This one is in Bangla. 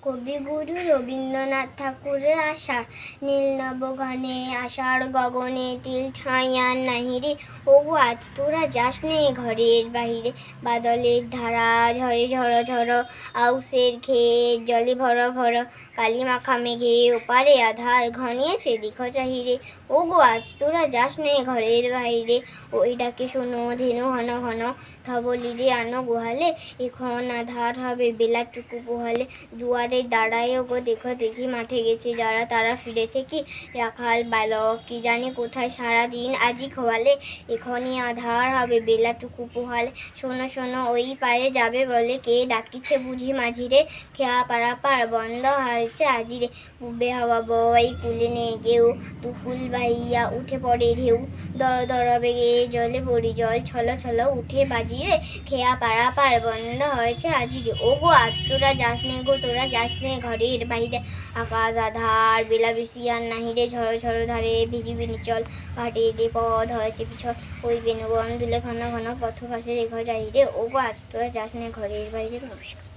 কবিগুরু রবীন্দ্রনাথ ঠাকুরের আষাঢ় নীল নবঘনে আষাঢ় গগনে তিল ছায়ার নাহিরে। ওগো আজ তোরা যাস নে ঘরের বাহিরে, বাদলের ধারা ঝরে ঝড় ঝড়, আউশের ক্ষেত জলে ভর ভর, কালি মাখা মেঘে ওপারে আধার ঘনিয়েছে দিখ চাহিরে। ওগো আজ তোরা যাস নে ঘরের বাহিরে, ওই ডাকে শোনো ধেনু ঘন ঘন, ধবলিরে আনো গোহালে, এখন আধার হবে বেলাটুকু পোহালে। দুয়ারে দাঁড়ায় ওগো দেখো দেখি মাঠে গেছে যারা, তারা ফিরেছে কি রাখাল বালক কি জানি কোথায় সারাদিন আজি খোয়ালে, এখনই আধার হবে বেলাটুকু পোহালে। শোনো শোনো ওই পায়ে যাবে বলে, কে ডাকিছে বুঝি মাঝিরে, খেয়া পারাপার বন্ধ হয়েছে আজিরে। পুবে হাওয়া বয় কুলে নেই কেউ, দুকুল বাহিয়া উঠে পড়ে ঢেউ, দর দর বেগে জলে পড়ি জল, ছল ছল উঠে বাজিরে, খেয়া পারাপার বন্ধ হয়েছে আজিরে। ওগো আজ তোরা যাস নে গো তোরা যাস নে ঘরের বাহিরে, আকাশ আধার বেলা বেশি আর নাহিরে, ঝড় ঝড় ধারে ভিজিবি নিচল, ঘাটে দে পথ হয়েছে পিছল, ওই বেনুবন দুলে ঘন ঘন পথ পাশে রেখো যাহিরে। ওগো আজ তোরা যাস নে ঘরের বাহিরে। নমস্কার।